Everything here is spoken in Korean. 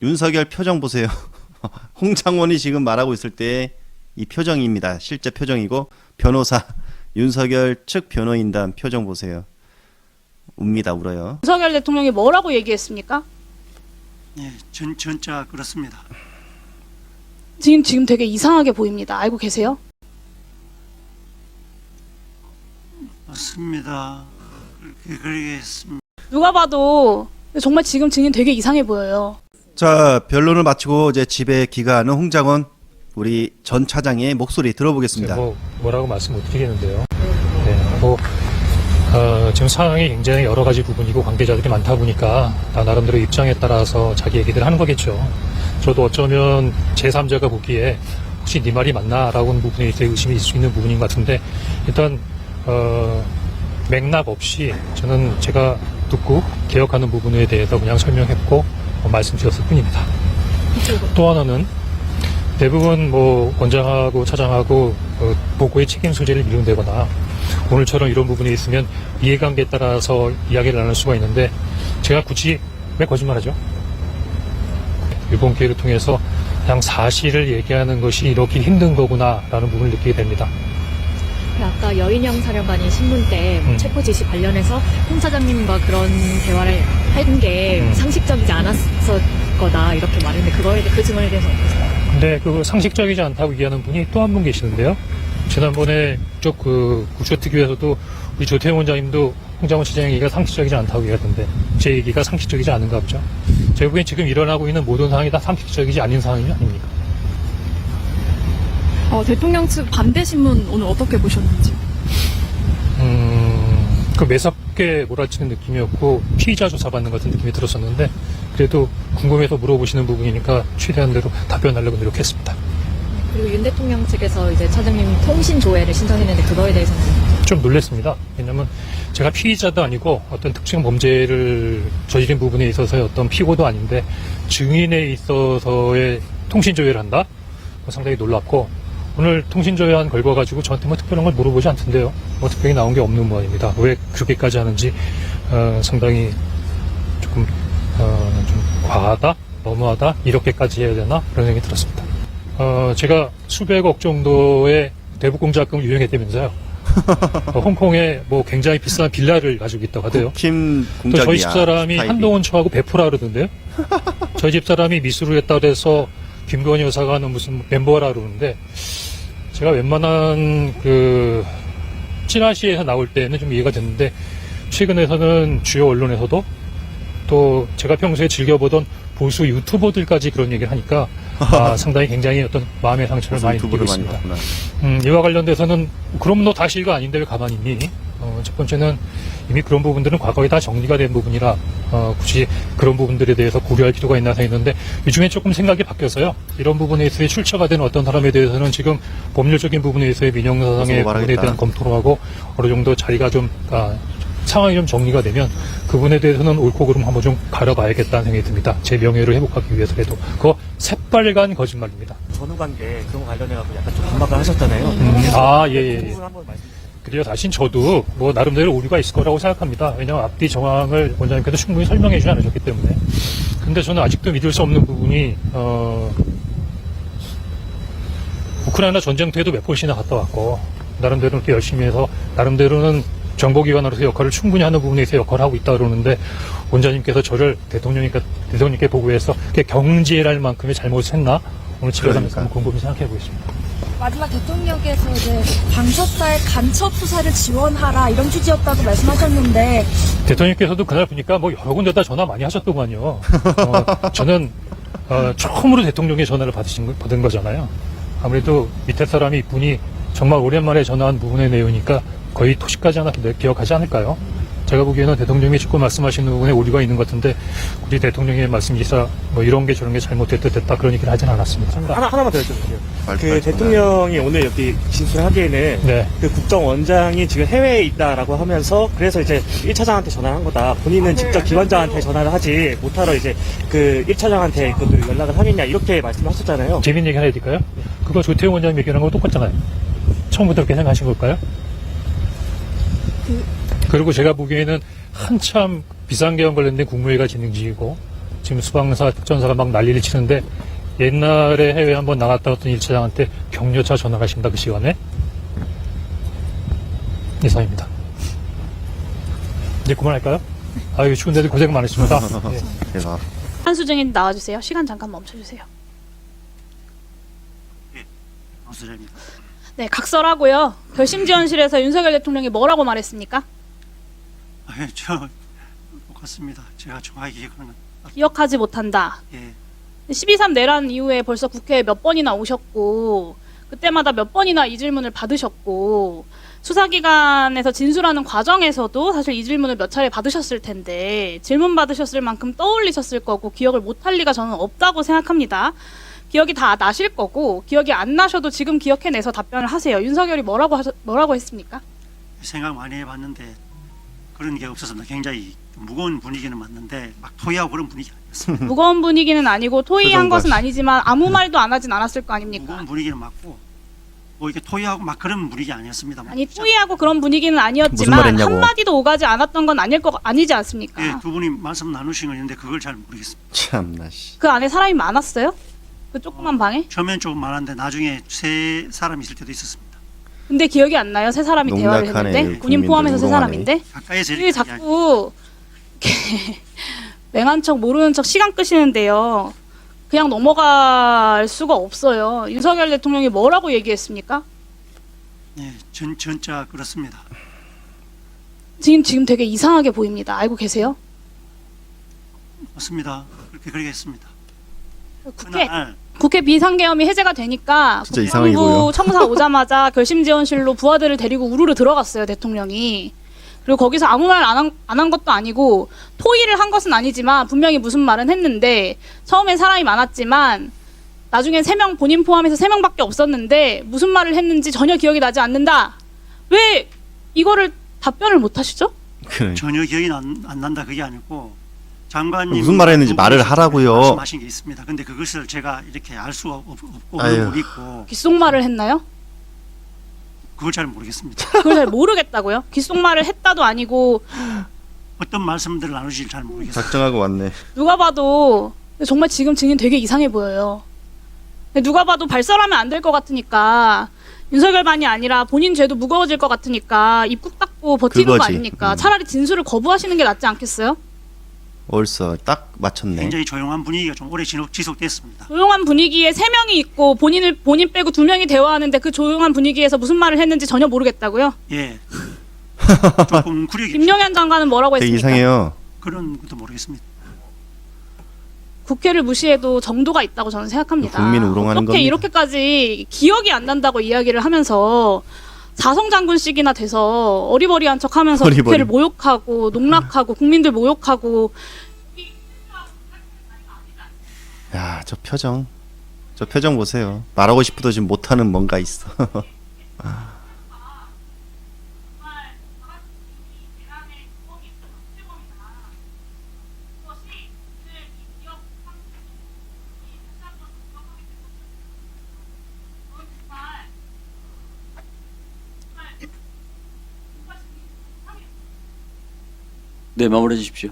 윤석열 표정 보세요. 홍장원이 지금 말하고 있을 때 이 표정입니다. 실제 표정이고 변호사 윤석열 측 변호인단 표정 보세요. 웁니다. 울어요. 윤석열 대통령이 뭐라고 얘기했습니까? 예, 전자 그렇습니다. 지금 되게 이상하게 보입니다. 알고 계세요? 맞습니다. 그렇게 했습니다. 누가 봐도 정말 지금 증인 되게 이상해 보여요. 자, 변론을 마치고 이제 집에 귀가하는 홍장원 우리 전 차장의 목소리 들어보겠습니다. 뭐라고 말씀 못 드리겠는데요. 지금 상황이 굉장히 여러 가지 부분이고 관계자들이 많다 보니까 다 나름대로 입장에 따라서 자기 얘기들 하는 거겠죠. 저도 어쩌면 제3자가 보기에 혹시 네 말이 맞나라고 하는 부분에 있어 의심이 있을 수 있는 부분인 것 같은데 일단 맥락 없이 저는 제가 듣고 기억하는 부분에 대해서 그냥 설명했고 말씀드렸을 뿐입니다. 또 하나는 대부분 원장하고 차장하고 보고의 책임 소재를 미룬다거나 오늘처럼 이런 부분이 있으면 이해관계에 따라서 이야기를 나눌 수가 있는데 제가 굳이 왜 거짓말하죠? 이번 기회를 통해서 그냥 사실을 얘기하는 것이 이렇게 힘든 거구나라는 부분을 느끼게 됩니다. 아까 여인영 사령관이 신문 때 체포 지시 관련해서 홍 차장님과 그런 대화를 한 게 상식적이지 않았을 거다 이렇게 말했는데 그 증언에 대해서 어떠세요? 근데 그 상식적이지 않다고 얘기하는 분이 또 한 분 계시는데요. 지난번에 쪽 국조특위에서도 우리 조태용 원장님도 홍장원 시장의 얘기가 상식적이지 않다고 얘기하던데 제 얘기가 상식적이지 않은가 보죠. 제가 보기엔 지금 일어나고 있는 모든 상황이 다 상식적이지 않은 상황이 아닙니까? 대통령 측 반대 신문 오늘 어떻게 보셨는지? 그 매섭게 몰아치는 느낌이었고 피의자 조사받는 것 같은 느낌이 들었었는데 그래도 궁금해서 물어보시는 부분이니까 최대한 대로 답변하려고 노력했습니다. 그리고 윤 대통령 측에서 이제 차장님 통신 조회를 신청했는데 그거에 대해서는 좀 놀랐습니다. 왜냐하면 제가 피의자도 아니고 어떤 특정 범죄를 저지른 부분에 있어서의 어떤 피고도 아닌데 증인에 있어서의 통신 조회를 한다? 상당히 놀랍고 오늘 통신 조회한 결과 가지고 저한테 특별한 걸 물어보지 않던데요. 특별히 나온 게 없는 모양입니다. 왜 그렇게까지 하는지 상당히 조금 좀 과하다, 너무하다 이렇게까지 해야 되나 그런 생각이 들었습니다. 제가 수백억 정도의 대북공작금을 유용했다면서요. 홍콩에 굉장히 비싼 빌라를 가지고 있다고 하대요. 또 저희 집사람이 한동훈 초하고 베프라 그러던데요. 저희 집사람이 미술을 했다 그래서 김건희 여사가 하는 무슨 멤버라 그러는데 제가 웬만한 찌라시에서 나올 때는 좀 이해가 됐는데 최근에서는 주요 언론에서도 또 제가 평소에 즐겨보던 보수 유튜버들까지 그런 얘기를 하니까 상당히 굉장히 어떤 마음의 상처를 많이 느끼고 있습니다. 이와 관련돼서는 그럼 너 다시 이거 아닌데 왜 가만히 있니? 첫 번째는 이미 그런 부분들은 과거에 다 정리가 된 부분이라 굳이 그런 부분들에 대해서 고려할 필요가 있나 생각했는데 요즘에 조금 생각이 바뀌어서요. 이런 부분에 있어서 출처가 된 어떤 사람에 대해서는 지금 법률적인 부분에 있어서의 민형사상의 부분에 대한 검토를 하고 어느 정도 자리가 좀 상황이 좀 정리가 되면 그분에 대해서는 옳고 그름 한번 좀 가려봐야겠다는 생각이 듭니다. 제 명예를 회복하기 위해서라도. 그거 새빨간 거짓말입니다. 전후관계 그런 거 관련해서 약간 좀 반박을 하셨잖아요. 예. 그래요. 사실 저도 나름대로 오류가 있을 거라고 생각합니다. 왜냐하면 앞뒤 정황을 원장님께서 충분히 설명해 주지 않으셨기 때문에. 근데 저는 아직도 믿을 수 없는 부분이 우크라이나 전쟁터에도 몇 번씩이나 갔다 왔고 나름대로 이렇게 열심히 해서 나름대로는 정보기관으로서 역할을 충분히 하는 부분에 있어 역할을 하고 있다 그러는데 원장님께서 저를 대통령님께 보고해서 경지할 만큼의 잘못을 했나? 오늘 집에 가면서 한번 곰곰이 생각해 보겠습니다. 마지막 대통령께서 이제 방사살 간첩 수사를 지원하라 이런 취지였다고 말씀하셨는데 대통령께서도 그날 보니까 여러 군데다 전화 많이 하셨더만요. 저는 처음으로 대통령의 전화를 받은 거잖아요. 아무래도 밑에 사람이 이분이 정말 오랜만에 전화한 부분의 내용이니까 거의 토시까지 하나 기억하지 않을까요? 제가 보기에는 대통령이 자꾸 말씀하시는 부분에 오류가 있는 것 같은데 우리 대통령의 말씀이사 이런 게 저런 게 잘못됐다 그런 얘기를 하진 않았습니다. 하나만 더 여쭤볼게요. 대통령이 오늘 여기 진술하기에는 네. 국정원장이 지금 해외에 있다라고 하면서 그래서 이제 1차장한테 전화를 한 거다. 본인은 직접 기관장한테 전화를 하지 못하러 이제 1차장한테 그것도 연락을 하겠냐 이렇게 말씀하셨잖아요. 재밌는 얘기 하나 해드릴까요? 그거 조태용 원장님 얘기하는 거 똑같잖아요. 처음부터 그렇게 생각하신 걸까요? 그리고 제가 보기에는 한참 비상계엄 관련된 국무회의가 진행 중이고 지금 수방사, 특전사가 막 난리를 치는데 옛날에 해외 한번 나갔다 왔던 1차장한테 격려차 전화를 하십니다. 그 시간에. 이상입니다. 이제 그만할까요? 아유, 추운데도 고생 많으십니다. 예. 대박. 한수 증인 나와주세요. 시간 잠깐 멈춰주세요. 노수자입니다. 네, 각설하고요. 결심지원실에서 윤석열 대통령이 뭐라고 말했습니까? 저 똑같습니다. 제가 정확히 기억하는 건 기억하지 못한다. 예. 12.3 내란 이후에 벌써 국회에 몇 번이나 오셨고 그때마다 몇 번이나 이 질문을 받으셨고 수사기관에서 진술하는 과정에서도 사실 이 질문을 몇 차례 받으셨을 텐데 질문 받으셨을 만큼 떠올리셨을 거고 기억을 못할 리가 저는 없다고 생각합니다. 기억이 다 나실 거고 기억이 안 나셔도 지금 기억해내서 답변을 하세요. 윤석열이 뭐라고 했습니까? 생각 많이 해봤는데 그런 게 없었습니다. 굉장히 좀 무거운 분위기는 맞는데 막 토의하고 그런 분위기 아니었습니다. 무거운 분위기는 아니고 토의한 표정 것은 봐. 아니지만 아무 말도 안 하진 않았을 거 아닙니까? 무거운 분위기는 맞고 뭐 이렇게 토의하고 막 그런 분위기 아니었습니다. 아니 토의하고 그런 분위기는 무슨 아니었지만 말 했냐고. 한마디도 오가지 않았던 건 아니지 않습니까? 예, 두 분이 말씀 나누신 거 있는데 그걸 잘 모르겠습니다. 참나 씨. 그 안에 사람이 많았어요? 그 조그만 방에? 처음엔 조금 많았는데 나중에 세 사람 있을 때도 있었습니다. 근데 기억이 안 나요? 세 사람이 대화를 농락하네, 했는데? 본인 국민들 포함해서 세 우롱하네. 사람인데? 가까이서 왜 이렇게 자꾸 이렇게 맹한 척 모르는 척 시간 끄시는데요. 그냥 넘어갈 수가 없어요. 윤석열 대통령이 뭐라고 얘기했습니까? 예, 전자 그렇습니다. 지금 되게 이상하게 보입니다. 알고 계세요? 맞습니다. 그렇게 했습니다. 국회 국회 비상계엄이 해제가 되니까 진짜 이상해 보여. 국방부 청사 오자마자 결심지원실로 부하들을 데리고 우르르 들어갔어요, 대통령이. 그리고 거기서 아무 말 안 한 것도 아니고 토의를 한 것은 아니지만 분명히 무슨 말은 했는데 처음엔 사람이 많았지만 나중엔 3명 본인 포함해서 3명밖에 없었는데 무슨 말을 했는지 전혀 기억이 나지 않는다. 왜 이거를 답변을 못 하시죠? 그래. 전혀 기억이 안 난다 그게 아니고 장관님 무슨 말을 했는지 말을 하라고요. 말씀하신 게 있습니다. 근데 그것을 제가 이렇게 알 수가 없고 아유. 못 있고 귓속말을 했나요? 그걸 잘 모르겠습니다. 그걸 잘 모르겠다고요? 귓속말을 했다도 아니고 어떤 말씀들을 나누실지 잘 모르겠습니다. 작정하고 왔네. 누가 봐도 정말 지금 증인 되게 이상해 보여요. 근데 누가 봐도 발설하면 안 될 것 같으니까 윤석열만이 아니라 본인 죄도 무거워질 것 같으니까 입국 닫고 버티는 거 그거지. 아닙니까? 차라리 진술을 거부하시는 게 낫지 않겠어요? 얼써 딱 맞췄네. 굉장히 조용한 분위기가 좀 오래 지속됐습니다. 조용한 분위기에 3명이 있고 본인 빼고 2명이 대화하는데 그 조용한 분위기에서 무슨 말을 했는지 전혀 모르겠다고요? 예. 조금 웅크리게 김용현 장관은 뭐라고 되게 했습니까? 이상해요. 그런 것도 모르겠습니다. 국회를 무시해도 정도가 있다고 저는 생각합니다. 국민을 우롱하는 어떻게 겁니다. 이렇게까지 기억이 안 난다고 이야기를 하면서 사성장군식이나 돼서 어리버리한 척하면서 어리버리. 국회를 모욕하고 농락하고 국민들 모욕하고 야, 저 표정. 저 표정 보세요. 말하고 싶어도 지금 못하는 뭔가 있어. 네, 마무리해 주십시오.